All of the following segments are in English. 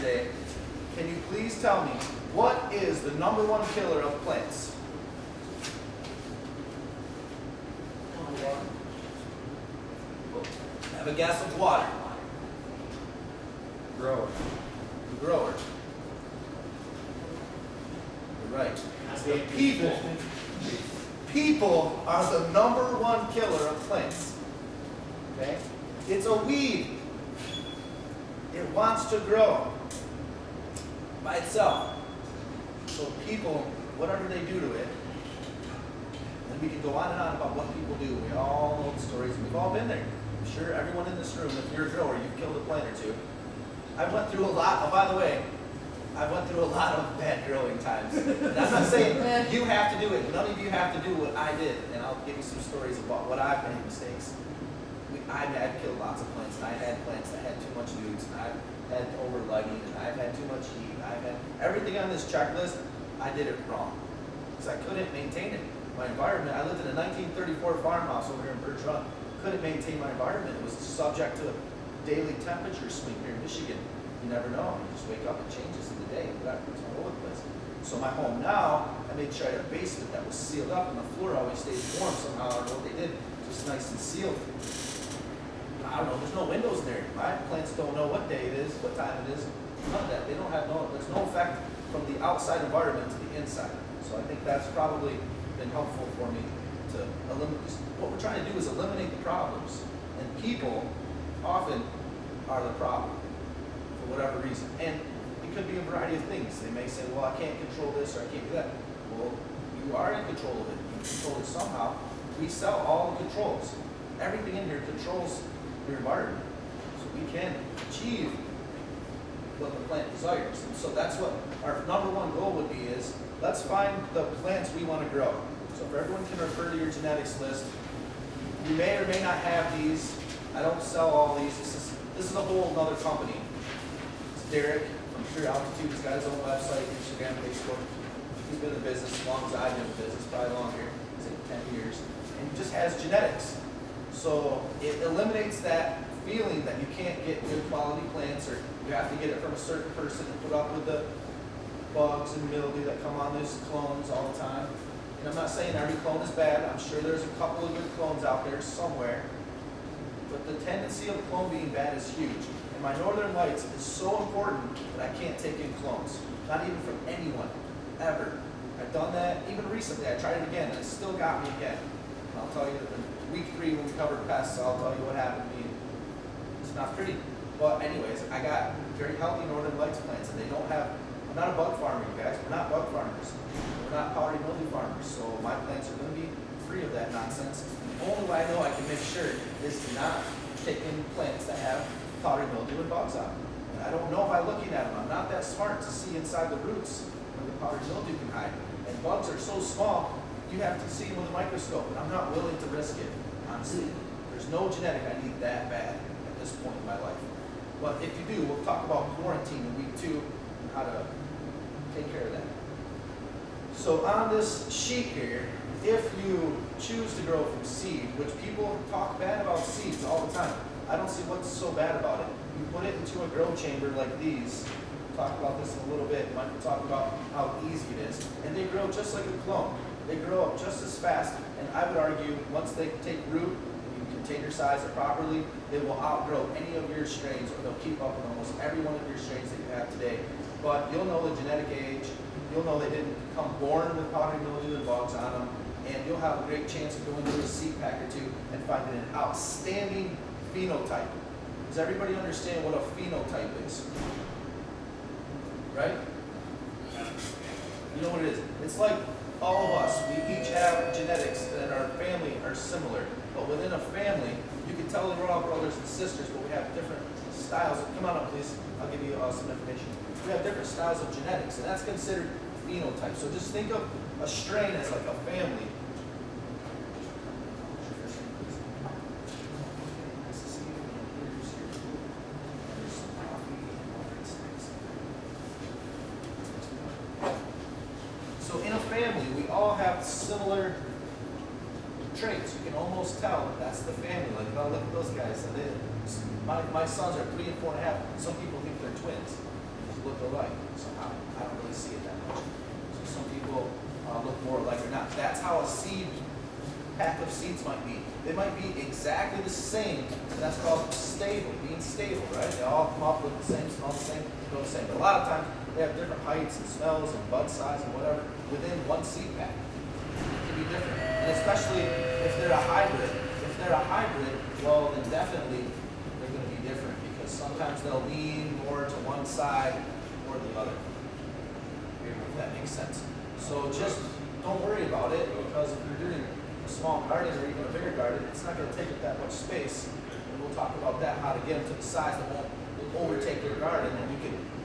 today. Can you please tell me, what is the #1 killer of plants? Have a guess of water. Grower. The grower. You're right. The people. People are the #1 killer of plants. Okay? It's a weed. It wants to grow by itself. So people, whatever they do to it, and we could go on and on about what people do. We all know the stories. We've all been there. I'm sure everyone in this room, if you're a grower, you've killed a plant or two. I went through a lot. Oh, by the way, I went through a lot of bad growing times. And I'm not saying you have to do it. None of you have to do what I did. And I'll give you some stories about what I've made mistakes. I've killed lots of plants, and I had plants that had too much nudes, and I've had over lighting, and I've had too much heat. I've had everything on this checklist. I did it wrong because I couldn't maintain it. My environment. I lived in a 1934 farmhouse over here in Birch Run. Couldn't maintain my environment. It was subject to daily temperature swing here in Michigan. You never know. You just wake up and changes in the day. It's all over the place. So my home now, I made sure I had a basement that was sealed up, and the floor always stays warm somehow. I don't know what they did. Just nice and sealed. I don't know, there's no windows in there. My plants don't know what day it is, what time it is, none of that. They don't have there's no effect from the outside environment to the inside. So I think that's probably been helpful for me to eliminate. What we're trying to do is eliminate the problems. And people often are the problem for whatever reason. And it could be a variety of things. They may say, well, I can't control this or I can't do that. Well, you are in control of it. You control it somehow. We sell all the controls. Everything in here controls your environment, so we can achieve what the plant desires. And so that's what our #1 goal would be, is let's find the plants we want to grow. So if everyone can refer to your genetics list, you may or may not have these. I don't sell all these. This is a whole other company. It's Derek from Pure Altitude. He's got his own website, Instagram, Facebook. He's been in the business as long as I've been in the business, probably longer. He's like 10 years. And he just has genetics. So it eliminates that feeling that you can't get good quality plants, or you have to get it from a certain person and put up with the bugs and mildew that come on those clones all the time. And I'm not saying every clone is bad. I'm sure there's a couple of good clones out there somewhere. But the tendency of clone being bad is huge. And my Northern Lights is so important that I can't take in clones. Not even from anyone, ever. I've done that even recently. I tried it again and it still got me again. And I'll tell you that week 3 when we covered pests, I'll tell you what happened to me. It's not pretty. But anyways, I got very healthy Northern Lights plants, and they don't have, I'm not a bug farmer, you guys. We're not bug farmers. We're not powdery mildew farmers. So my plants are going to be free of that nonsense. The only way I know I can make sure is to not take in plants that have powdery mildew and bugs on them. And I don't know by looking at them. I'm not that smart to see inside the roots where the powdery mildew can hide. And bugs are so small, you have to see them with a microscope, and I'm not willing to risk it, honestly. There's no genetic I need that bad at this point in my life. But if you do, we'll talk about quarantine in week 2 and how to take care of that. So on this sheet here, if you choose to grow from seed, which people talk bad about seeds all the time, I don't see what's so bad about it. You put it into a grow chamber like these. We'll talk about this in a little bit. Mike will talk about how easy it is. And they grow just like a clone. They grow up just as fast, and I would argue once they take root and you container size it properly, they will outgrow any of your strains, or they'll keep up with almost every one of your strains that you have today. But you'll know the genetic age, you'll know they didn't come born with powdery mildew and bugs on them, and you'll have a great chance of going through a seed pack or two and finding an outstanding phenotype. Does everybody understand what a phenotype is? Right? You know what it is? It's like all of us, we each have genetics that our family are similar. But within a family, you can tell that we're all brothers and sisters, but we have different styles. Come on up, please. I'll give you some information. We have different styles of genetics, and that's considered phenotype. So just think of a strain as like a family. So in a family, we all have similar traits. You can almost tell that's the family. Like, oh, look at those guys. My sons are 3 and 4.5. Some people think they're twins. alike somehow. I don't really see it that much. So some people look more alike or not. That's how a pack of seeds might be. They might be exactly the same, and that's called stable, being stable, right? They all come up with the same, smell the same, go the same. But a lot of times, they have different heights and smells and bud size and whatever within one seed pack. It can be different. And especially if they're a hybrid. If they're a hybrid, well, then definitely they're going to be different because sometimes they'll lean more to one side or the other. If that makes sense. So just don't worry about it because if you're doing a small garden or even a bigger garden, it's not going to take up that much space. And we'll talk about that, how to get them to the size that won't overtake your garden. And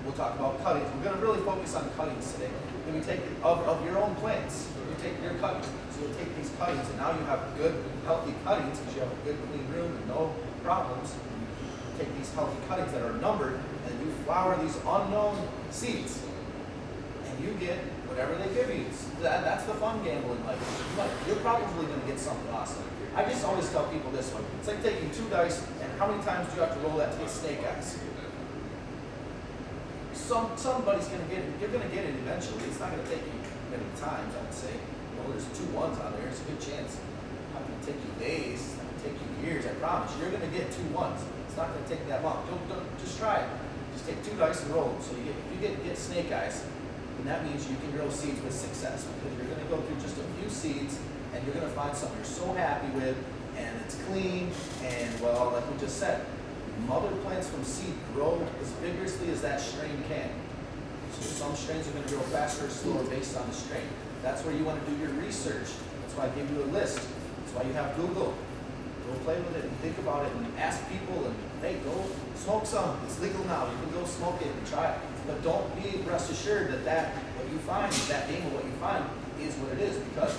we'll talk about cuttings. We're going to really focus on cuttings today. Then we take of your own plants. You take your cuttings. So you'll take these cuttings, and now you have good, healthy cuttings because you have a good, clean room and no problems. You take these healthy cuttings that are numbered, and you flower these unknown seeds, and you get whatever they give you. That's the fun gamble in life. You're probably going to get something awesome. I just always tell people this one. It's like taking 2 dice, and how many times do you have to roll that to get snake eyes? Somebody's going to get it. You're going to get it eventually. It's not going to take you many times, I would say. You know, there's 2 1s on there. It's a good chance. It's not going to take you days. It's not going to take you years. I promise. You're going to get 2 1s. It's not going to take that long. Don't just try it. Just take 2 dice and roll them. So if you get snake eyes, then that means you can grow seeds with success because you're going to go through just a few seeds and you're going to find something you're so happy with and it's clean and, well, like we just said, mother plants from seed grow as vigorously as that strain can. So some strains are going to grow faster or slower based on the strain. That's where you want to do your research. That's why I give you a list. That's why you have Google. Go play with it and think about it and ask people and, hey, go smoke some. It's legal now. You can go smoke it and try it. But don't be rest assured that what you find, that name of what you find is what it is because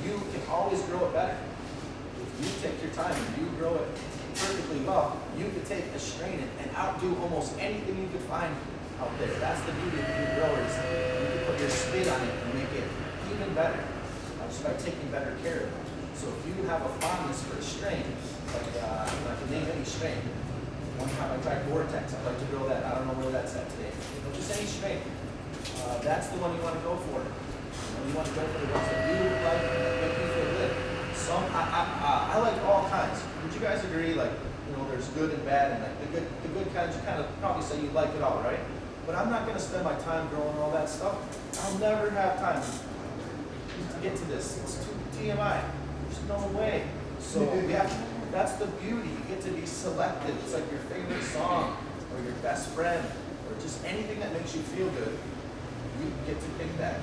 you can always grow it better. If you take your time and you grow it perfectly well, you could take a strain and outdo almost anything you could find out there. That's the beauty of new growers. You can put your spin on it and make it even better just by taking better care of it. So if you have a fondness for a strain, like I can name any strain. One time I tried Vortex. I'd like to grow that. I don't know where that's at today. But just any strain. That's the one you want to go for. You want to go for the ones that you like, make you feel good. I like all kinds. Would you guys agree? Like, you know, there's good and bad, and like the good kinds, you kind of probably say you like it all, right? But I'm not going to spend my time growing all that stuff. I'll never have time to get to this. It's too TMI. There's no way. So that's the beauty. You get to be selective. It's like your favorite song, or your best friend, or just anything that makes you feel good. You get to pick that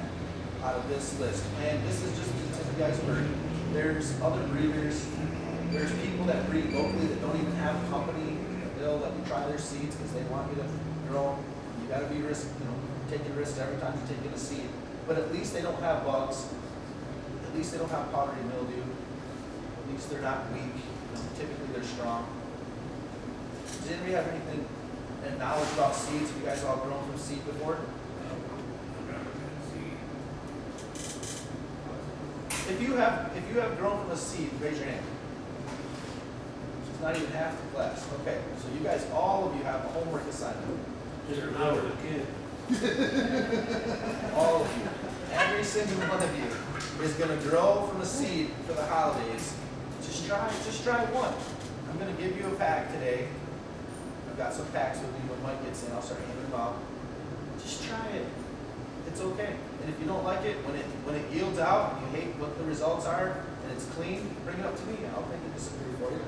out of this list. And this is just the tip of the iceberg. There's other breeders. There's people that breed locally that don't even have a company. They'll let you try their seeds because they want you to grow. You got to be taking risks every time you're taking a seed. But at least they don't have bugs. At least they don't have powdery mildew. At least they're not weak. Typically they're strong. Does anybody have anything and knowledge about seeds? Have you guys all grown from seed before? If you have grown from a seed, raise your hand. It's not even half the class. Okay, so you guys, all of you have a homework assignment. All of you. Every single one of you is going to grow from a seed for the holidays. Just try one. I'm going to give you a pack today. I've got some packs with me when Mike gets in. I'll start handing them out. Just try it. It's okay. And if you don't like it, when it yields out, and you hate what the results are, and it's clean, bring it up to me. I'll make it disappear for you.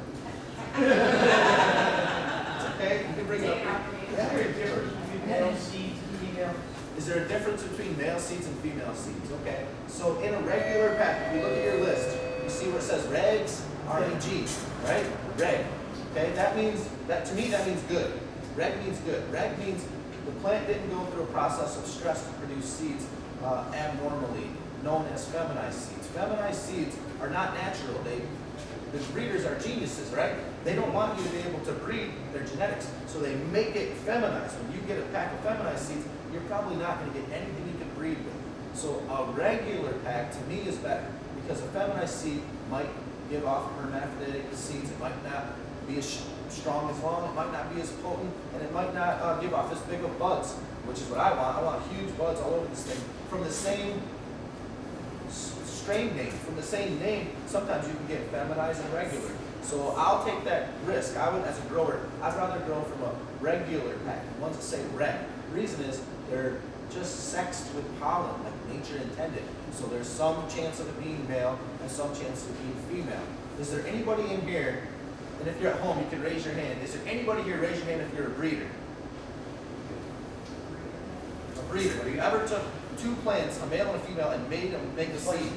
It's okay. You can bring it up here. Is there a difference between male seeds and female? Is there a difference between male seeds and female seeds? Okay. So in a regular pack, if you look at your list, you see where it says regs, R-E-G, right? Reg. Okay. To me that means good. Reg means good. Reg means the plant didn't go through a process of stress to produce seeds abnormally, known as feminized seeds. Feminized seeds are not natural. The breeders are geniuses, right? They don't want you to be able to breed their genetics, so they make it feminized. When you get a pack of feminized seeds, you're probably not going to get anything you can breed with. So a regular pack, to me, is better, because a feminized seed might give off hermaphroditic seeds. It might not be as strong as long, it might not be as potent, and it might not give off as big of buds, which is what I want. I want huge buds all over this thing from the same strain name, from the same name. Sometimes you can get feminized and regular. So I'll take that risk. I would, as a grower, I'd rather grow from a regular pack, ones that say red. The reason is they're just sexed with pollen, like nature intended. So there's some chance of it being male and some chance of it being female. Is there anybody in here, and if you're at home, you can raise your hand. Is there anybody here, raise your hand if you're a breeder? A breeder. Have you ever took two plants, a male and a female, and made them make a seed?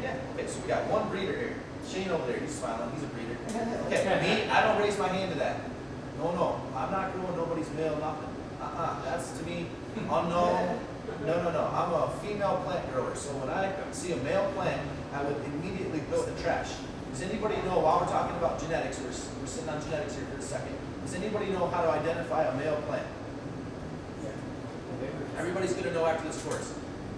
Yeah. Okay, so we got one breeder here. Shane over there, he's smiling, he's a breeder. Okay, me, I don't raise my hand to that. No, I'm not growing nobody's male, nothing. That's to me unknown. No. I'm a female plant grower. So when I see a male plant, I would immediately throw it in the trash. Does anybody know, while we're talking about genetics, we're sitting on genetics here for a second. Does anybody know how to identify a male plant? Yeah. Everybody's going to know after this course.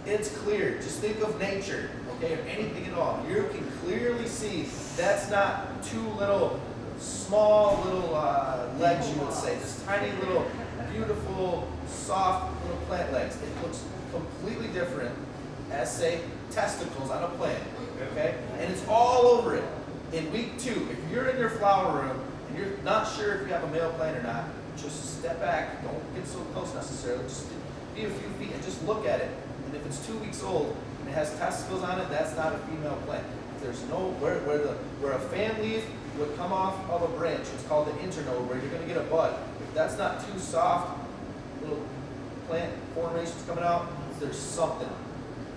It's clear. Just think of nature, okay, or anything at all. You can clearly see that's not two little, small little legs, you would say. Just tiny little, beautiful, soft little plant legs. It looks completely different as, say, testicles on a plant, okay? And it's all over it. In week 2, if you're in your flower room and you're not sure if you have a male plant or not, just step back. Don't get so close necessarily. Just be a few feet and just look at it. And if it's 2 weeks old and it has testicles on it, that's not a female plant. If there's no, where a fan leaf would come off of a branch, it's called the internode, where you're going to get a bud. If that's not too soft, little plant formations coming out, there's something.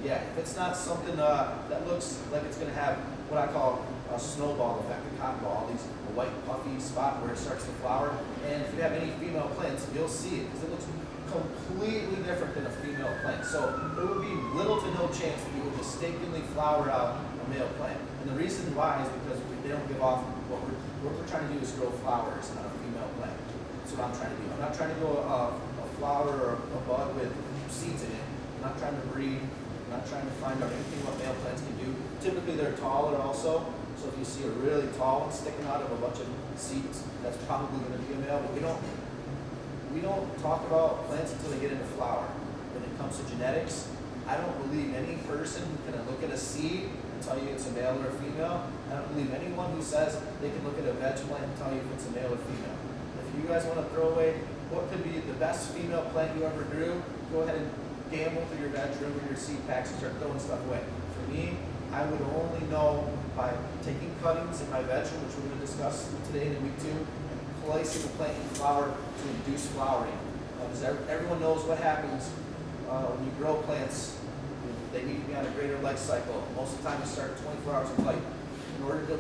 Yeah, if it's not something that looks like it's going to have what I call a snowball effect, a cotton ball, these a white puffy spot where it starts to flower. And if you have any female plants, you'll see it because it looks completely different than a female plant. So there would be little to no chance that you would mistakenly flower out a male plant. And the reason why is because they don't give off what we're trying to do is grow flowers, not a female plant. That's what I'm trying to do. I'm not trying to grow a flower or a bud with seeds in it. I'm not trying to breed. I'm not trying to find out anything what male plants can do. Typically they're taller also. So if you see a really tall one sticking out of a bunch of seeds, that's probably going to be a male. But we don't talk about plants until they get into flower. When it comes to genetics, I don't believe any person can look at a seed and tell you it's a male or a female. I don't believe anyone who says they can look at a veg plant and tell you if it's a male or female. If you guys want to throw away what could be the best female plant you ever grew, go ahead and gamble through your veg room or your seed packs and start throwing stuff away. For me, I would only know by taking cuttings in my veg room, which we're going to discuss today in week 2, and placing the plant in flower to induce flowering. Because everyone knows what happens when you grow plants. They need to be on a greater life cycle. Most of the time you start at 24 hours of light. In order to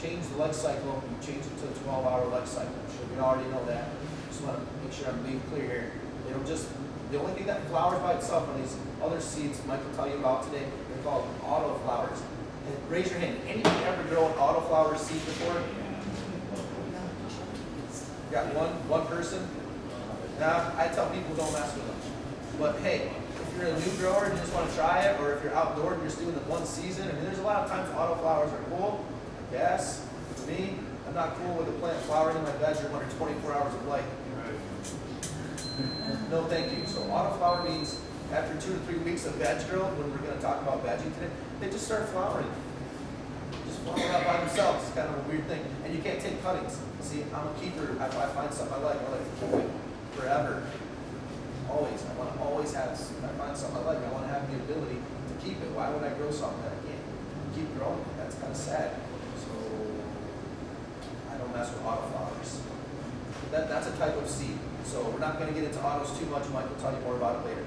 change the life cycle, you change it to a 12-hour life cycle. I'm sure we already know that. Just want to make sure I'm being clear here. They don't just, the only thing that flowers by itself are these other seeds Mike will tell you about today. They're called autoflowers. And raise your hand. Anybody ever grow an autoflower seed before? Got one person? Now, I tell people don't mess with them. But hey, if you're a new grower and you just want to try it, or if you're outdoors and you're just doing it one season, I mean, there's a lot of times autoflowers are cool. Yes, to me, I'm not cool with a plant flowering in my bedroom under 24 hours of light. No, thank you. So autoflower means after 2 to 3 weeks of veg growth, when we're going to talk about vegging today, they just start flowering. Just flower out by themselves. It's kind of a weird thing. And you can't take cuttings. See, I'm a keeper. If I find something I like to keep it forever. Always. I want to always have, if I find something I like, I want to have the ability to keep it. Why would I grow something that I can't keep growing? That's kind of sad. So I don't mess with autoflowers. That's a type of seed. So we're not going to get into autos too much. Mike will tell you more about it later.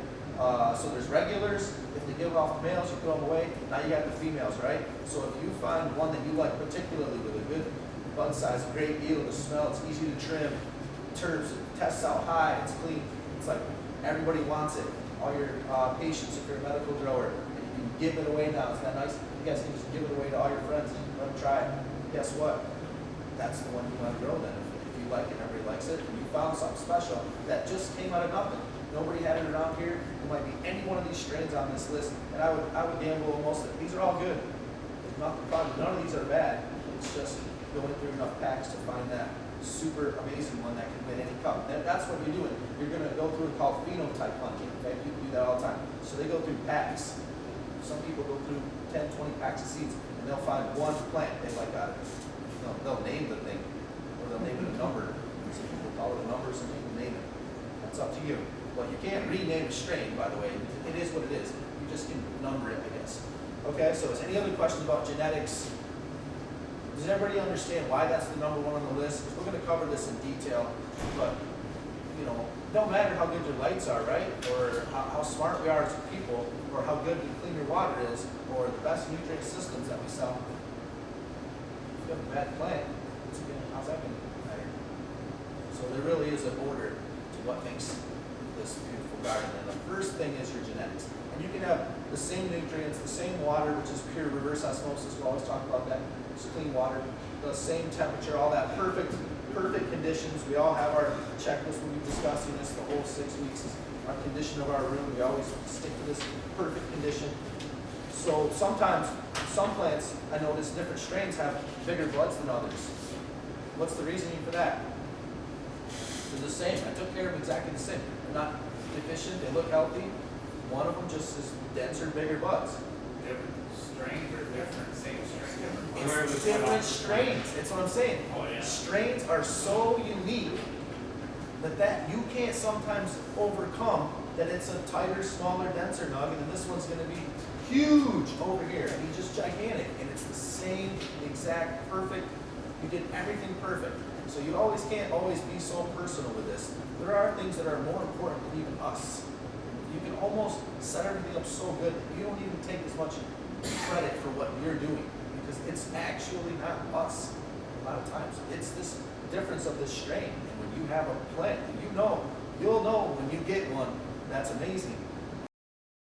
So there's regulars. If they give off the males, you throw them away. Now you got the females, right? So if you find one that you like particularly with a good bud size, great yield, the smell, it's easy to trim, terps, it tests out high, it's clean. It's like everybody wants it. All your patients, if you're a medical grower, and you can give it away now. Isn't that nice? You guys can just give it away to all your friends and let them try it. Guess what? That's the one you want to grow then. If you like it, everybody likes it, and you found something special that just came out of nothing. Nobody had it around here. There might be any one of these strains on this list, and I would gamble on most of it. These are all good. There's nothing fun. None of these are bad. It's just going through enough packs to find that super amazing one that can win any cup. And that's what you're doing. You're going to go through a called phenotype hunting. Okay, people do that all the time. So they go through packs. Some people go through 10, 20 packs of seeds, and they'll find one plant they like out of it. They'll name the thing, or they'll name it a number. Some people call it a number, some people name it. That's up to you. But you can't rename a strain, by the way. It is what it is. You just can number it, I guess. Okay, so is any other questions about genetics? Does everybody understand why that's the number one on the list? We're going to cover this in detail, but you know, no matter how good your lights are, right? Or how smart we are as people, or how good and clean your water is, or the best nutrient systems that we sell. If you have a bad plant, how's that going to matter? So there really is an order to what makes this beautiful garden. And the first thing is your genetics. And you can have the same nutrients, the same water, which is pure reverse osmosis. We always talk about that. It's clean water, the same temperature, all that perfect conditions. We all have our checklist when we're discussing this. The whole 6 weeks is our condition of our room. We always stick to this perfect condition. So sometimes, some plants, I notice different strains have bigger buds than others. What's the reasoning for that? They're the same. I took care of them exactly the same. They're not deficient. They look healthy. One of them just is denser, bigger buds. Different strains or different, same strain? It's different strains. That's what I'm saying. Oh, yeah. Strains are so unique that you can't sometimes overcome that it's a tighter, smaller, denser nugget, and this one's going to be huge over here. I mean, just gigantic, and it's the same exact perfect. You did everything perfect. So you can't always be so personal with this. There are things that are more important than even us. You can almost set everything up so good that you don't even take as much credit for what you're doing, because it's actually not us a lot of times. It's this difference of this strain. And when you have a plant, you'll know when you get one that's amazing.